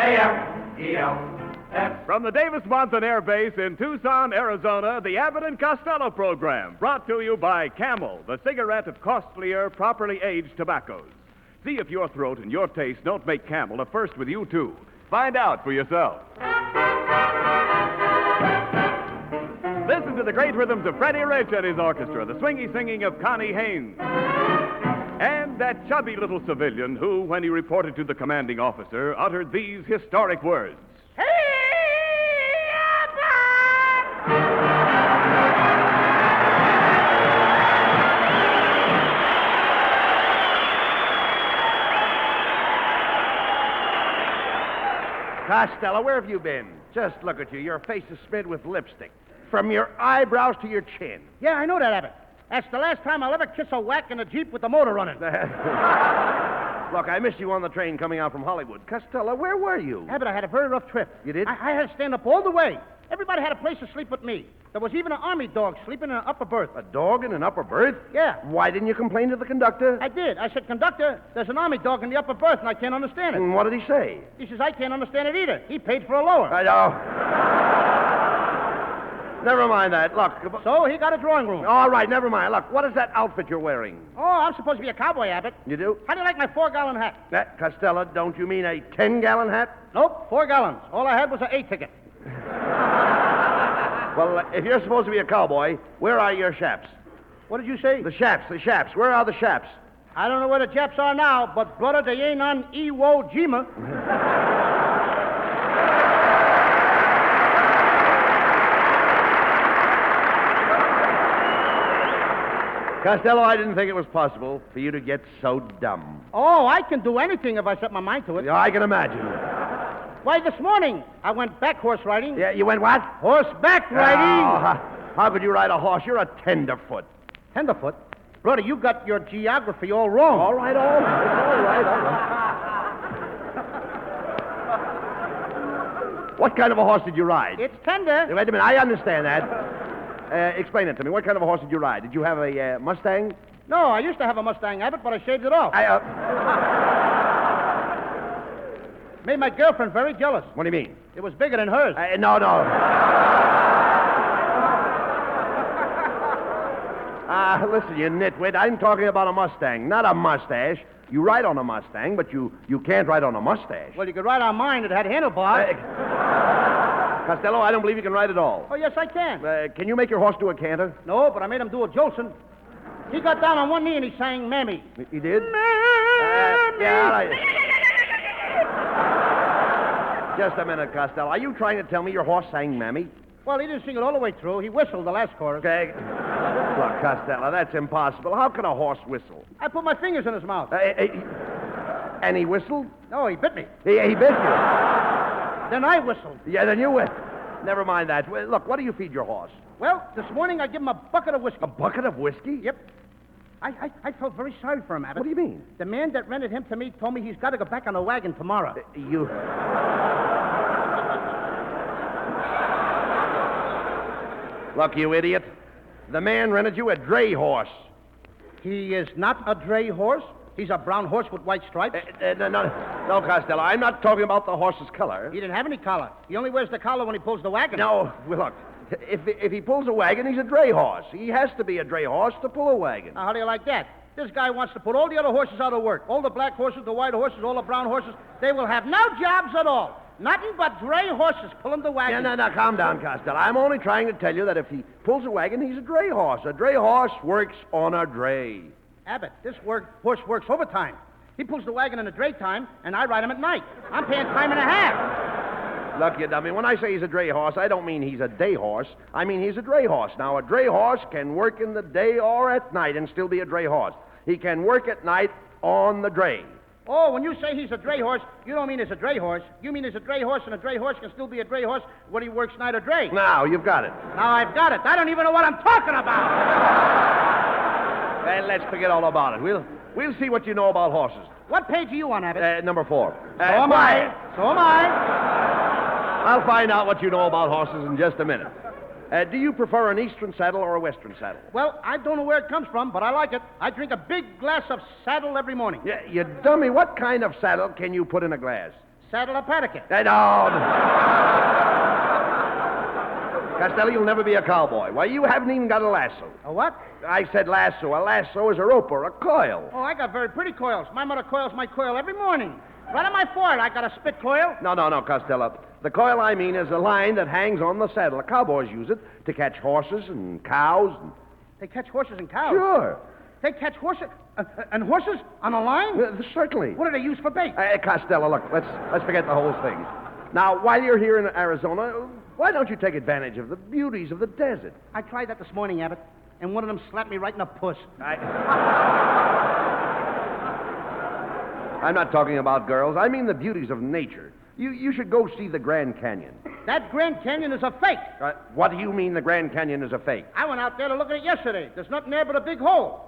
A-M-E-L-F. From the Davis Monthan Air Base in Tucson, Arizona, the Abbott and Costello program, brought to you by Camel, the cigarette of costlier, properly aged tobaccos. See if your throat and your taste don't make Camel a first with you, too. Find out for yourself. Listen to the great rhythms of Freddie Rich and his orchestra, the swingy singing of Connie Haynes. And that chubby little civilian who, when he reported to the commanding officer, uttered these historic words. Hey, Costello, where have you been? Just look at you. Your face is smeared with lipstick. From your eyebrows to your chin. Yeah, I know that, Abbott. That's the last time I'll ever kiss a whack in a Jeep with the motor running. Look, I missed you on the train coming out from Hollywood. Costello, where were you? Abbott, I had a very rough trip. You did? I had to stand up all the way. Everybody had a place to sleep with me. There was even an army dog sleeping in an upper berth. A dog in an upper berth? Yeah. Why didn't you complain to the conductor? I did. I said, conductor, there's an army dog in the upper berth, and I can't understand it. And what did he say? He says, I can't understand it either. He paid for a lower. I know. Never mind that. Look. So he got a drawing room. All right, never mind. Look, what is that outfit you're wearing? Oh, I'm supposed to be a cowboy, Abbott. You do? How do you like my 4-gallon hat? Costello, don't you mean a 10-gallon hat? Nope, 4 gallons. All I had was an A ticket. Well, if you're supposed to be a cowboy, where are your chaps? What did you say? The chaps. Where are the chaps? I don't know where the Japs are now, but brother, they ain't on Iwo Jima. Costello, I didn't think it was possible for you to get so dumb. Oh, I can do anything if I set my mind to it. Yeah, I can imagine. Why, this morning, I went back horse riding. Yeah, you went what? Horseback riding. Oh, how could you ride a horse? You're a tenderfoot. Tenderfoot? Brother, you got your geography all wrong. All right. What kind of a horse did you ride? It's tender. Wait a minute, I understand that. Explain it to me. What kind of a horse did you ride? Did you have a Mustang? No, I used to have a Mustang, Abbott, but I shaved it off. Made my girlfriend very jealous. What do you mean? It was bigger than hers. No. Listen, you nitwit. I'm talking about a Mustang, not a mustache. You ride on a Mustang, but you can't ride on a mustache. Well, you could ride on mine. It had handlebars. Costello, I don't believe you can ride at all. Oh, yes, I can. Can you make your horse do a canter? No, but I made him do a Jolson. He got down on one knee and he sang Mammy. He did? Mammy! Just a minute, Costello. Are you trying to tell me your horse sang Mammy? Well, he didn't sing it all the way through. He whistled the last chorus. Okay. Look, Costello, that's impossible. How can a horse whistle? I put my fingers in his mouth. And he whistled? No, he bit me. He bit you. Then I whistled. Yeah, then you whistled. Never mind that. Well, look, what do you feed your horse? Well, this morning I give him a bucket of whiskey. A bucket of whiskey? Yep. I felt very sorry for him, Abbott. What do you mean? The man that rented him to me told me he's got to go back on the wagon tomorrow. Look, you idiot. The man rented you a dray horse. He is not a dray horse. He's a brown horse with white stripes. No, Costello. I'm not talking about the horse's color. He didn't have any collar. He only wears the collar when he pulls the wagon. No, well, look. If he pulls a wagon, he's a dray horse. He has to be a dray horse to pull a wagon. Now, how do you like that? This guy wants to put all the other horses out of work. All the black horses, the white horses, all the brown horses. They will have no jobs at all. Nothing but dray horses pulling the wagon. No, calm down, Costello. I'm only trying to tell you that if he pulls a wagon, he's a dray horse. A dray horse works on a dray. Abbott, this horse works overtime. He pulls the wagon in the dray time, and I ride him at night. I'm paying time and a half. Look, you dummy, when I say he's a dray horse, I don't mean he's a day horse. I mean he's a dray horse. Now, a dray horse can work in the day or at night and still be a dray horse. He can work at night on the dray. Oh, when you say he's a dray horse, you don't mean he's a dray horse. You mean he's a dray horse, and a dray horse can still be a dray horse when he works night or dray. Now, you've got it. Now I've got it. I don't even know what I'm talking about. Well, let's forget all about it. We'll see what you know about horses. What page are you on, Abbott? Number 4. So am I. I'll find out what you know about horses in just a minute. Do you prefer an eastern saddle or a western saddle? Well, I don't know where it comes from, but I like it. I drink a big glass of saddle every morning. Yeah, you dummy, what kind of saddle can you put in a glass? Saddle a paddock. Costello, you'll never be a cowboy. Why, you haven't even got a lasso. A what? I said lasso. A lasso is a rope or a coil. Oh, I got very pretty coils. My mother coils my coil every morning. Right on my forehead, I got a spit coil. No, Costello. The coil I mean is a line that hangs on the saddle. The cowboys use it to catch horses and cows. They catch horses and cows? Sure. They catch horses and horses on a line? Certainly. What do they use for bait? Costello, look, let's forget the whole thing. Now, while you're here in Arizona, why don't you take advantage of the beauties of the desert? I tried that this morning, Abbott, and one of them slapped me right in the puss. I'm not talking about girls. I mean the beauties of nature. You should go see the Grand Canyon. That Grand Canyon is a fake. What do you mean the Grand Canyon is a fake? I went out there to look at it yesterday. There's nothing there but a big hole.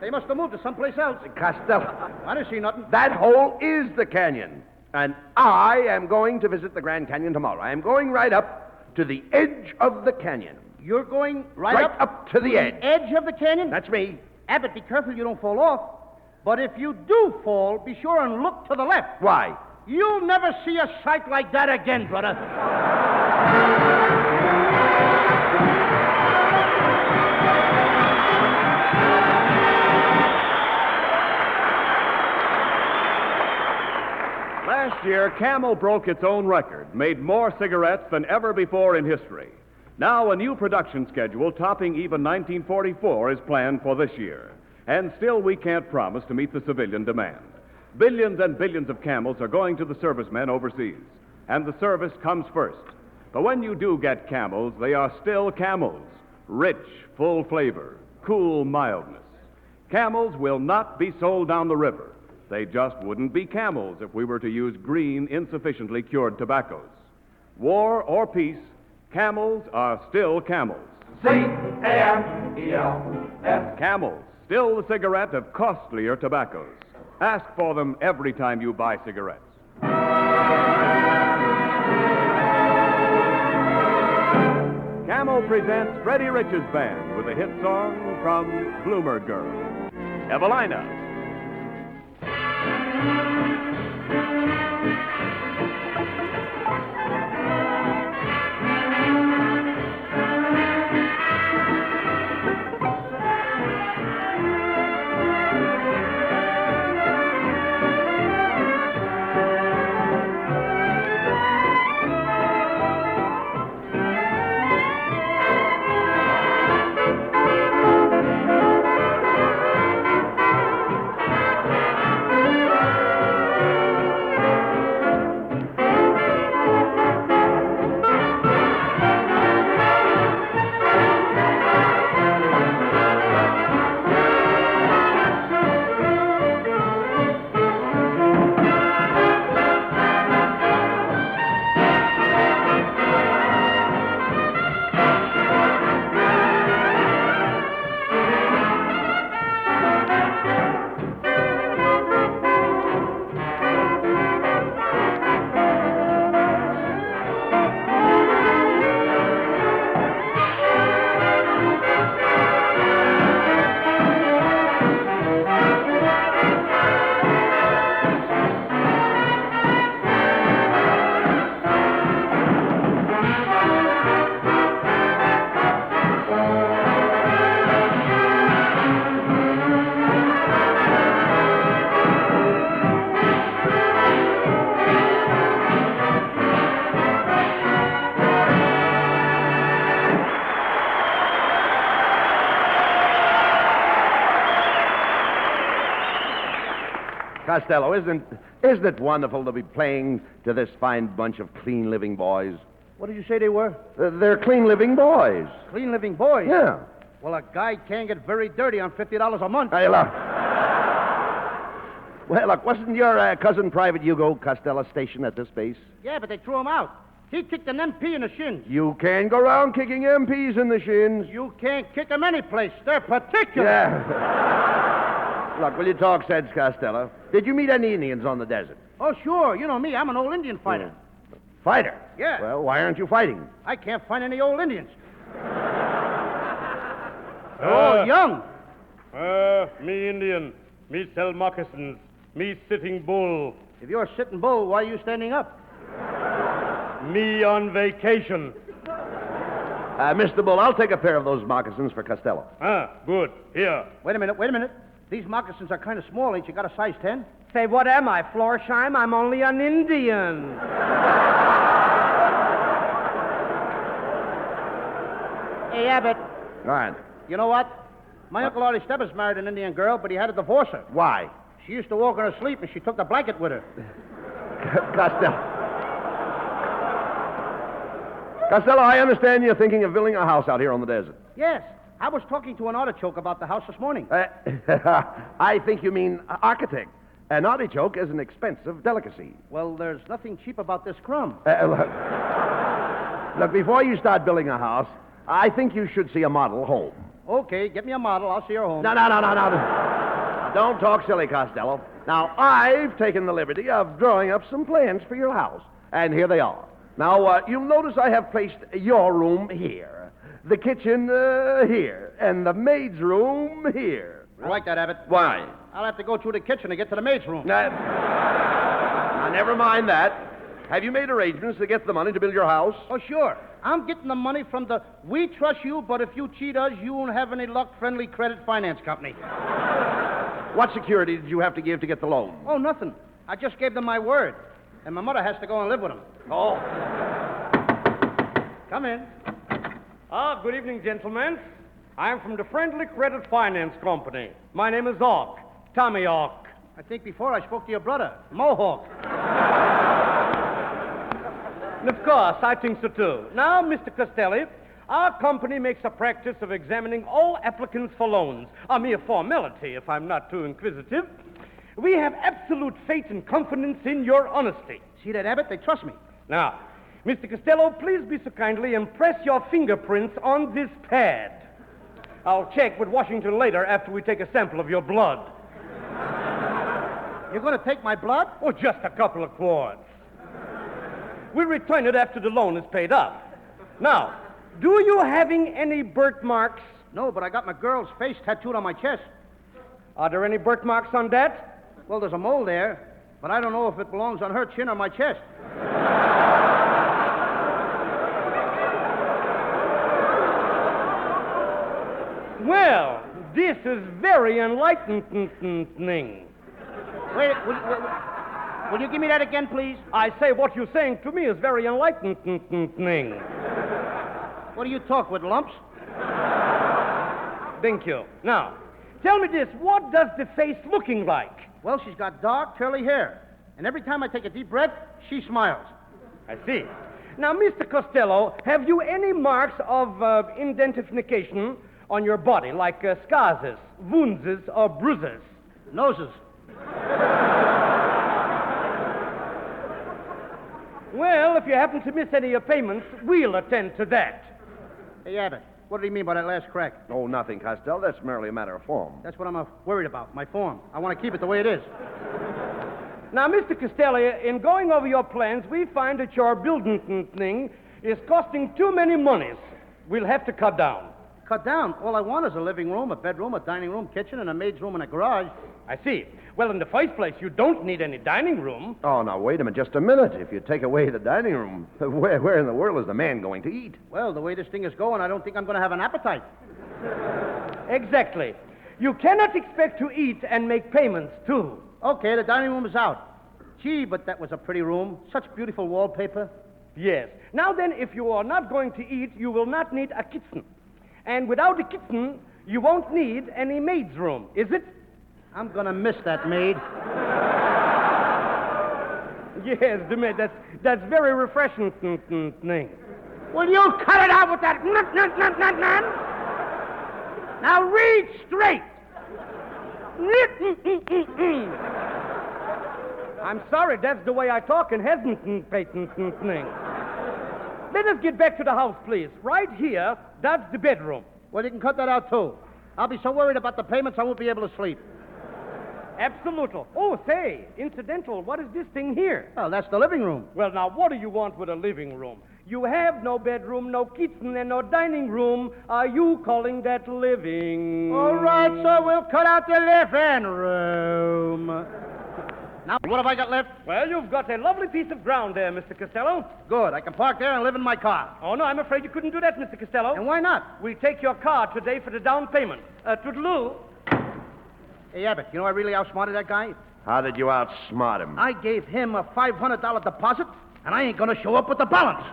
They must have moved to someplace else. Costello. I didn't see nothing. That hole is the canyon. And I am going to visit the Grand Canyon tomorrow. I am going right up to the edge of the canyon. You're going right up to the edge. Edge of the canyon? That's me. Abbott, be careful you don't fall off. But if you do fall, be sure and look to the left. Why? You'll never see a sight like that again, brother. Last year, Camel broke its own record, made more cigarettes than ever before in history. Now, a new production schedule topping even 1944 is planned for this year. And still, we can't promise to meet the civilian demand. Billions and billions of Camels are going to the servicemen overseas, and the service comes first. But when you do get Camels, they are still Camels. Rich, full flavor, cool mildness. Camels will not be sold down the river. They just wouldn't be Camels if we were to use green, insufficiently cured tobaccos. War or peace, Camels are still Camels. C-A-M-E-L-S. Camels, still the cigarette of costlier tobaccos. Ask for them every time you buy cigarettes. Camel presents Freddie Rich's band with a hit song from Bloomer Girl, Evelina. Costello, isn't it wonderful to be playing to this fine bunch of clean-living boys? What did you say they were? They're clean-living boys. Clean-living boys? Yeah. Well, a guy can't get very dirty on $50 a month. Hey, look. Well, look, wasn't your cousin Private Hugo Costello stationed at this base? Yeah, but they threw him out. He kicked an MP in the shins. You can't go around kicking MPs in the shins. You can't kick them any place. They're particular. Yeah. Look, will you talk sense, Costello? Did you meet any Indians on the desert? Oh, sure. You know me. I'm an old Indian fighter. Fighter? Yeah. Well, why aren't you fighting? I can't find any old Indians. They're all young. Me Indian. Me sell moccasins. Me Sitting Bull. If you're a sitting bull, why are you standing up? Me on vacation. Mr. Bull, I'll take a pair of those moccasins for Costello. Ah, good. Here. Wait a minute. These moccasins are kind of small. Ain't you got a size 10? Say, what am I, Florsheim? I'm only an Indian. Hey, Abbott, All right. you know what? My Uncle Artie Stebbins married an Indian girl, but he had to divorce her. Why? She used to walk in her sleep, and she took the blanket with her. Costello, I understand you're thinking of building a house out here on the desert. Yes, I was talking to an artichoke about the house this morning. I think you mean architect. An artichoke is an expensive delicacy. Well, there's nothing cheap about this crumb. Look, before you start building a house, I think you should see a model home. Okay, get me a model. I'll see her home. No. Don't talk silly, Costello. Now, I've taken the liberty of drawing up some plans for your house, and here they are. Now, you'll notice I have placed your room here, the kitchen here, and the maid's room here. I like that, Abbott. Why? I'll have to go through the kitchen to get to the maid's room. Now, never mind that. Have you made arrangements to get the money to build your house? Oh, sure. I'm getting the money from the We Trust You, but if you cheat us, you won't have any luck friendly credit finance company. What security did you have to give to get the loan? Oh, nothing. I just gave them my word. And my mother has to go and live with them. Oh. Come in. Ah, good evening, gentlemen. I'm from the Friendly Credit Finance Company. My name is Ock, Tommy Ock. I think before I spoke to your brother, Mohawk. And of course, I think so too. Now, Mr. Costello, our company makes a practice of examining all applicants for loans. A mere formality, if I'm not too inquisitive. We have absolute faith and confidence in your honesty. See that, Abbott? They trust me. Now, Mr. Costello, please be so kindly and press your fingerprints on this pad. I'll check with Washington later after we take a sample of your blood. You're going to take my blood? Oh, just a couple of quarts. We'll return it after the loan is paid up. Now, do you having any birthmarks? No, but I got my girl's face tattooed on my chest. Are there any birthmarks on that? Well, there's a mole there, but I don't know if it belongs on her chin or my chest. Well, this is very enlightening. Wait, will you give me that again, please? I say what you're saying to me is very enlightening. What do you talk with, lumps? Thank you. Now, tell me this, what does the face looking like? Well, she's got dark, curly hair. And every time I take a deep breath, she smiles. I see. Now, Mr. Costello, have you any marks of identification on your body, like scars, wounds, or bruises? Noses. Well, if you happen to miss any of your payments, we'll attend to that. Hey, Abbott, what did he mean by that last crack? Oh, nothing, Costello. That's merely a matter of form. That's what I'm worried about, my form. I want to keep it the way it is. Now, Mr. Costello, in going over your plans, we find that your building thing is costing too many monies. We'll have to cut down. Cut down? All I want is a living room, a bedroom, a dining room, kitchen, and a maid's room and a garage. I see. Well, in the first place, you don't need any dining room. Oh, now, wait a minute, just a minute. If you take away the dining room, where in the world is the man going to eat? Well, the way this thing is going, I don't think I'm going to have an appetite. Exactly. You cannot expect to eat and make payments, too. Okay, the dining room is out. Gee, but that was a pretty room. Such beautiful wallpaper. Yes. Now then, if you are not going to eat, you will not need a kitchen. And without a kitchen, you won't need any maid's room, is it? I'm going to miss that maid. Yes, the maid. That's very refreshing thing. Will you cut it out with that Now read straight. I'm sorry, that's the way I talk and hasn't thing. Let us get back to the house, please. Right here, that's the bedroom. Well, you can cut that out, too. I'll be so worried about the payments I won't be able to sleep. Absolutely. Oh, say, incidental, what is this thing here? Well, that's the living room. Well, now, what do you want with a living room? You have no bedroom, no kitchen, and no dining room. Are you calling that living? All right, so we'll cut out the living room. Now, what have I got left? Well, you've got a lovely piece of ground there, Mr. Costello. Good. I can park there and live in my car. Oh, no, I'm afraid you couldn't do that, Mr. Costello. And why not? We'll take your car today for the down payment. Toodaloo. Hey, Abbott, you know I really outsmarted that guy? How did you outsmart him? I gave him a $500 deposit, and I ain't going to show up with the balance.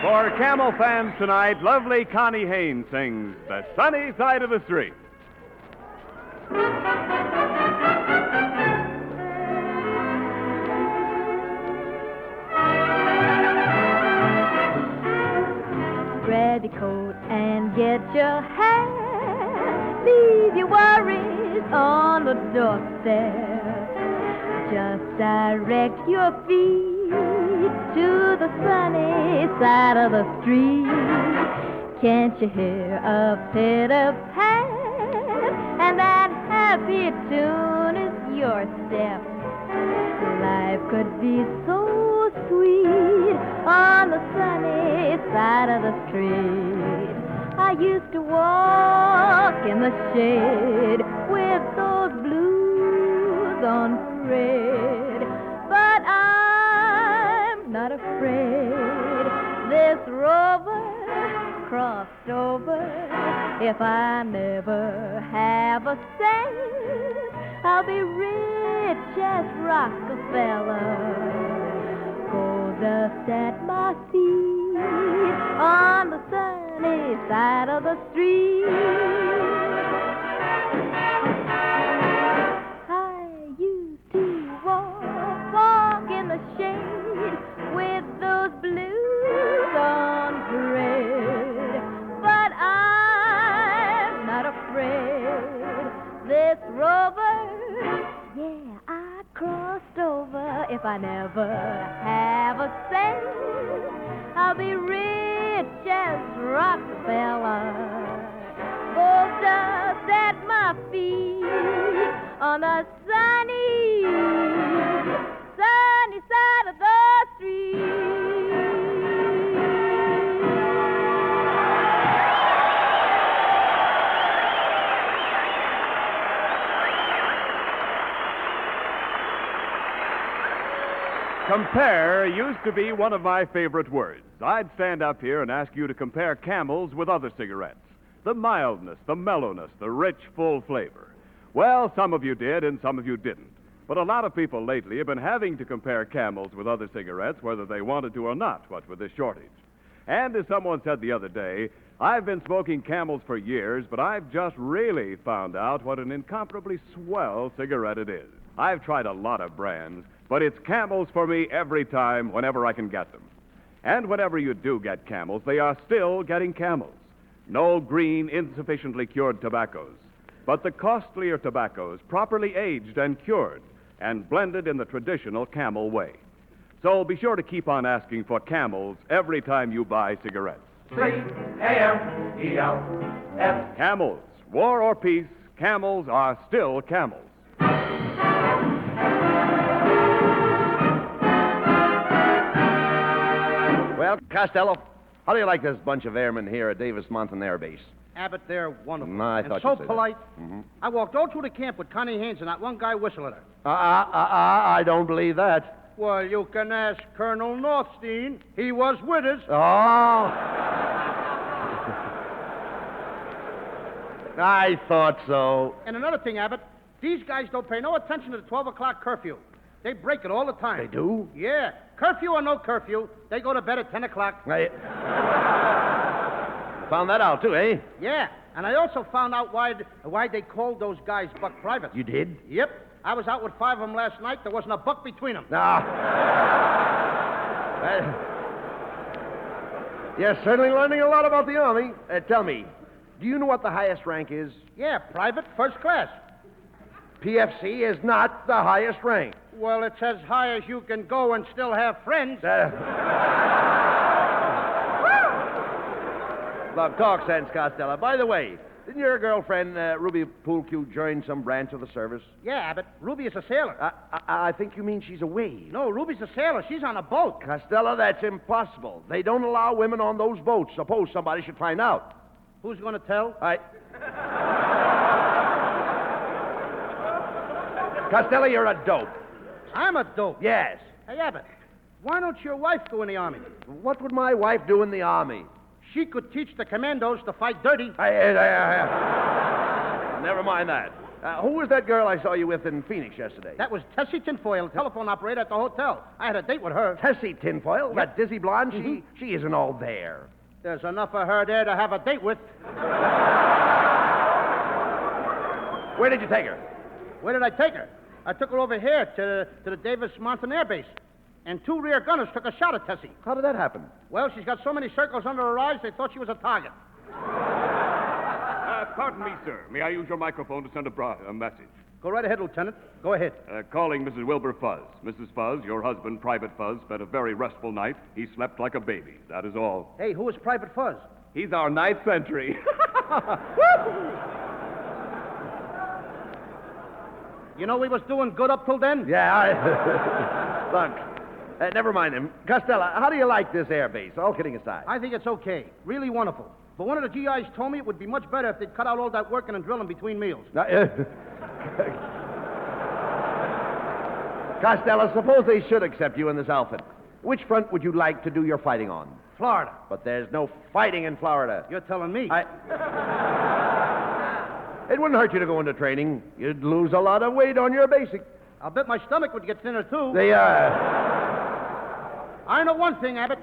For Camel fans tonight, lovely Connie Haynes sings The Sunny Side of the Street. Grab your coat and get your hat. Leave your worries on the doorstep. Just direct your feet to the sunny side of the street. Can't you hear a pitter-pat? And that happy tune is your step. Life could be so sweet on the sunny side of the street. I used to walk in the shade with those blues on parade, but I'm not afraid. This rover crossed over. If I never have a cent, I'll be rich as Rockefeller. Gold dust at my feet on the sunny side of the street. I used to walk in the shade with those blues on parade, but I'm not afraid. This rover, yeah, I crossed over. If I never have a cent, I'll be rich as Rockefeller. Gold dust at my feet on the sunny side of the street. Compare used to be one of my favorite words. I'd stand up here and ask you to compare Camels with other cigarettes. The mildness, the mellowness, the rich, full flavor. Well, some of you did and some of you didn't. But a lot of people lately have been having to compare Camels with other cigarettes, whether they wanted to or not, what with this shortage. And as someone said the other day, I've been smoking Camels for years, but I've just really found out what an incomparably swell cigarette it is. I've tried a lot of brands, but it's Camels for me every time, whenever I can get them. And whenever you do get Camels, they are still getting Camels. No green, insufficiently cured tobaccos, but the costlier tobaccos, properly aged and cured, and blended in the traditional Camel way. So be sure to keep on asking for Camels every time you buy cigarettes. C-A-M-E-L-S. Camels, war or peace, Camels are still Camels. Well, Costello, how do you like this bunch of airmen here at Davis Monthan Air Base? Abbott, they're wonderful. I and thought so you'd say that. polite. Mm-hmm. I walked all through the camp with Connie Haynes and that one guy whistling at her. I don't believe that. Well, you can ask Colonel Northstein. He was with us. Oh. I thought so. And another thing, Abbott, these guys don't pay no attention to the 12 o'clock curfew. They break it all the time. They do? Yeah. Curfew or no curfew, they go to bed at 10 o'clock. I found that out, too, eh? Yeah. And I also found out why they called those guys buck privates. You did? Yep. I was out with 5 of them last night. There wasn't a buck between them. You're certainly learning a lot about the Army. Tell me, do you know what the highest rank is? Yeah, private, first class. PFC is not the highest rank. Well, it's as high as you can go and still have friends. Look, talk sense, Costello. By the way, Didn't your girlfriend, Ruby Poolcue, join some branch of the service? Yeah, Abbott. Ruby is a sailor. I think you mean she's a wave. No, Ruby's a sailor. She's on a boat. Costello, that's impossible. They don't allow women on those boats. Suppose somebody should find out. Who's going to tell? Costello, you're a dope. I'm a dope. Yes. Hey, Abbott, why don't your wife go in the Army? What would my wife do in the Army? She could teach the commandos to fight dirty. Never mind that. Who was that girl I saw you with in Phoenix yesterday? That was Tessie Tinfoil, telephone operator at the hotel. I had a date with her. Tessie Tinfoil? Yep. That dizzy blonde? She isn't all there. There's enough of her there to have a date with. Where did you take her? Where did I take her? I took her over here to the Davis Monthan Air Base. And 2 rear gunners took a shot at Tessie. How did that happen? Well, she's got so many circles under her eyes, they thought she was a target. Pardon me, sir. May I use your microphone to send a message? Go right ahead, Lieutenant. Go ahead. Calling Mrs. Wilbur Fuzz. Mrs. Fuzz, your husband, Private Fuzz, spent a very restful night. He slept like a baby. That is all. Hey, who is Private Fuzz? He's our ninth sentry. You know we was doing good up till then? Yeah, Look, never mind him. Costello, how do you like this air base, all kidding aside? I think it's okay. Really wonderful. But one of the GIs told me it would be much better if they'd cut out all that working and drilling between meals. Costello, suppose they should accept you in this outfit. Which front would you like to do your fighting on? Florida. But there's no fighting in Florida. You're telling me. It wouldn't hurt you to go into training. You'd lose a lot of weight on your basic. I'll bet my stomach would get thinner, too. I know one thing, Abbott.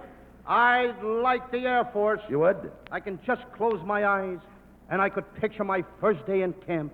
I like the Air Force. You would? I can just close my eyes, and I could picture my first day in camp.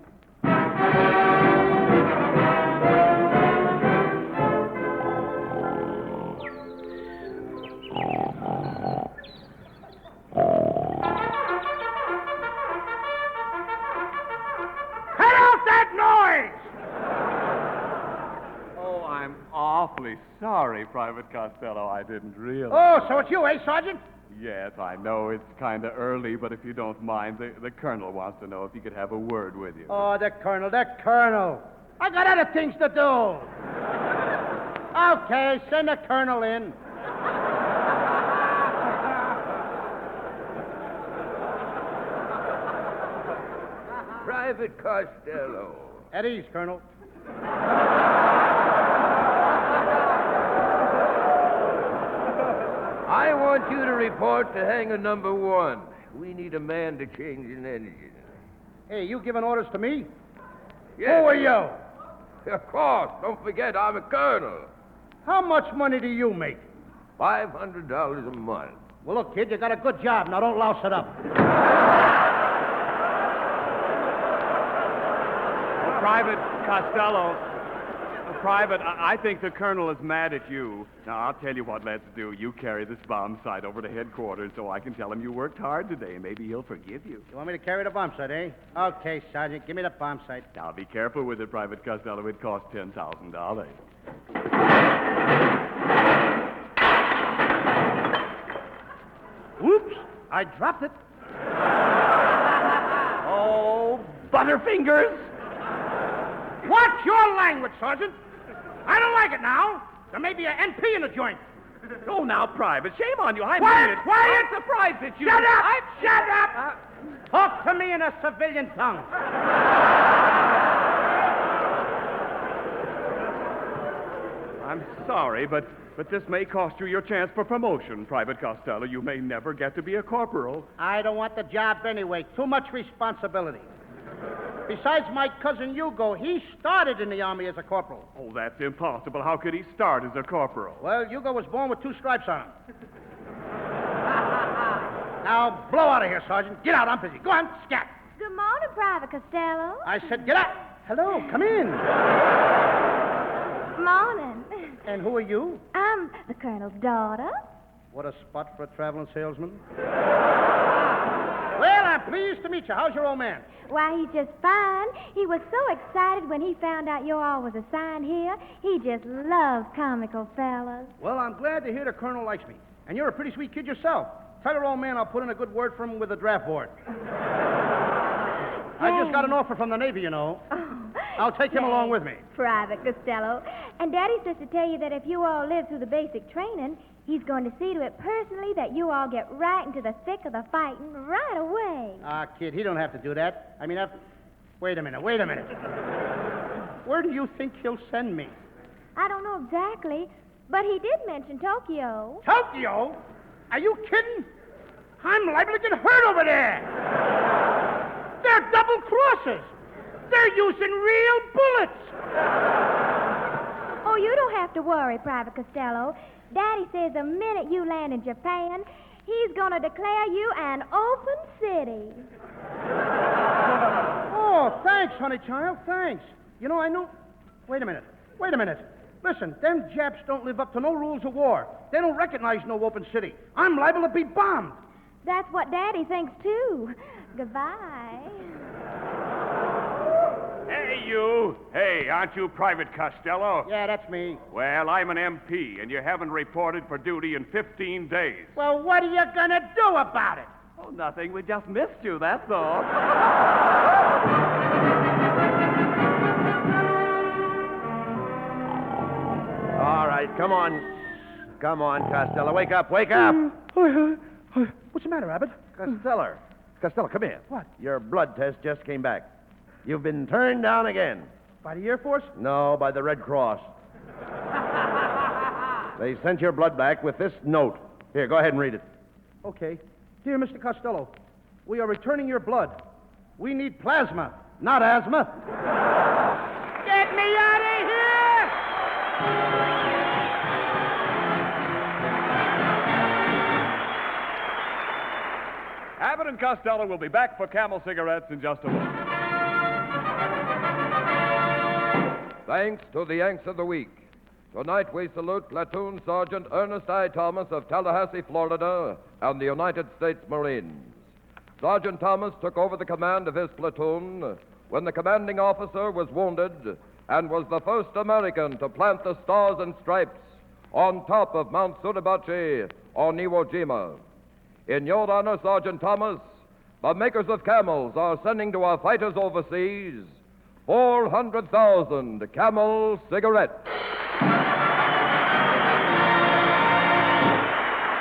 Awfully sorry, Private Costello. I didn't realize. Oh, so it's you, eh, Sergeant? Yes, I know it's kind of early, but if you don't mind, the colonel wants to know if he could have a word with you. Oh, the colonel. I got other things to do. Okay, send the colonel in. Private Costello. At ease, Colonel. I want you to report to hangar number 1. We need a man to change an engine. Hey, you giving orders to me? Yes. Who are you? Of course. Don't forget, I'm a colonel. How much money do you make? $500 a month. Well, look, kid, you got a good job. Now, don't louse it up. Well, Private Costello, Private, I think the colonel is mad at you. Now, I'll tell you what let's do. You carry this bomb sight over to headquarters so I can tell him you worked hard today. Maybe he'll forgive you. You want me to carry the bomb sight, eh? Okay, Sergeant, give me the bomb sight. Now, be careful with it, Private Costello. It costs $10,000. Whoops, I dropped it. Oh, Butterfingers! Watch your language, Sergeant. I don't like it now. There may be an NP in the joint. Oh, now, Private, shame on you. I Quiet, mean it. quiet! I'm surprised at you. Shut up! Shut up! Talk to me in a civilian tongue. I'm sorry, but this may cost you your chance for promotion, Private Costello. You may never get to be a corporal. I don't want the job anyway. Too much responsibility. Besides my cousin Hugo, he started in the Army as a corporal. Oh, that's impossible. How could he start as a corporal? Well, Hugo was born with 2 stripes on him. Now, blow out of here, Sergeant. Get out. I'm busy. Go on, scat. Good morning, Private Costello. I said get out. Hello, come in. Morning. And who are you? I'm the colonel's daughter. What a spot for a traveling salesman. Well, I'm pleased to meet you. How's your old man? Why, he's just fine. He was so excited when he found out your all was assigned here. He just loves comical fellas. Well, I'm glad to hear the colonel likes me. And you're a pretty sweet kid yourself. Tell your old man I'll put in a good word for him with the draft board. I just got an offer from the Navy, you know. Oh, I'll take him along with me. Private Costello. And Daddy says to tell you that if you all live through the basic training, he's going to see to it personally that you all get right into the thick of the fighting right away. Kid, he don't have to do that. I mean, wait a minute. Where do you think he'll send me? I don't know exactly, but he did mention Tokyo. Tokyo? Are you kidding? I'm liable to get hurt over there. They're double crosses. They're using real bullets. Oh, you don't have to worry, Private Costello. Daddy says the minute you land in Japan, he's going to declare you an open city. Oh, thanks, honey child, thanks. You know, I know... Wait a minute. Listen, them Japs don't live up to no rules of war. They don't recognize no open city. I'm liable to be bombed. That's what Daddy thinks, too. Goodbye. Hey, you. Hey, aren't you Private Costello? Yeah, that's me. Well, I'm an MP, and you haven't reported for duty in 15 days. Well, what are you gonna do about it? Oh, nothing. We just missed you, that's all. All right, come on. Come on, Costello. Wake up. What's the matter, Abbott? Costello, come here. What? Your blood test just came back. You've been turned down again. By the Air Force? No, by the Red Cross. They sent your blood back with this note. Here, go ahead and read it. Okay. Dear Mr. Costello, we are returning your blood. We need plasma, not asthma. Get me out of here! Abbott and Costello will be back for Camel cigarettes in just a moment. Thanks to the Yanks of the Week. Tonight we salute Platoon Sergeant Ernest I. Thomas of Tallahassee, Florida, and the United States Marines. Sergeant Thomas took over the command of his platoon when the commanding officer was wounded and was the first American to plant the Stars and Stripes on top of Mount Suribachi on Iwo Jima. In your honor, Sergeant Thomas, the makers of Camels are sending to our fighters overseas 400,000 Camel cigarettes.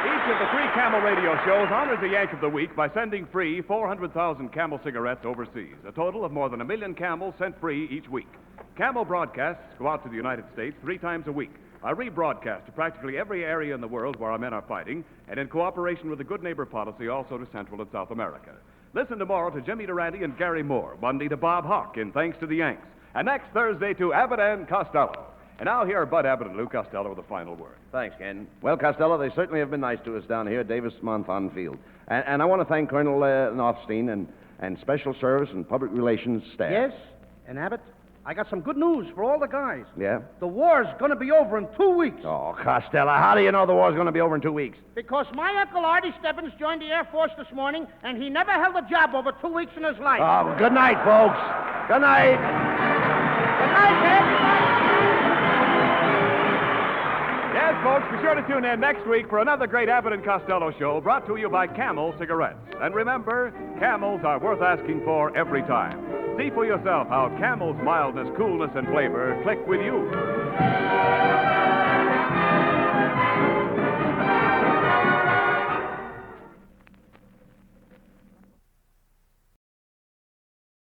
Each of the three Camel radio shows honors the Yank of the Week by sending free 400,000 Camel cigarettes overseas, a total of more than 1 million Camels sent free each week. Camel broadcasts go out to the United States 3 times a week, are rebroadcast to practically every area in the world where our men are fighting, and in cooperation with the Good Neighbor policy, also to Central and South America. Listen tomorrow to Jimmy Durante and Gary Moore, Monday to Bob Hawk in Thanks to the Yanks, and next Thursday to Abbott and Costello. And now here are Bud Abbott and Lou Costello with a final word. Thanks, Ken. Well, Costello, they certainly have been nice to us down here at Davis Monthan Field. And I want to thank Colonel Nothstein and Special Service and Public Relations staff. Yes, and Abbott, I got some good news for all the guys. Yeah? The war's going to be over in 2 weeks. Oh, Costello, how do you know the war's going to be over in 2 weeks? Because my Uncle Artie Stebbins joined the Air Force this morning, and he never held a job over 2 weeks in his life. Oh, good night, folks. Good night. Good night, Ed. Yes, folks, be sure to tune in next week for another great Abbott and Costello show brought to you by Camel Cigarettes. And remember, Camels are worth asking for every time. See for yourself how Camel's mildness, coolness, and flavor click with you.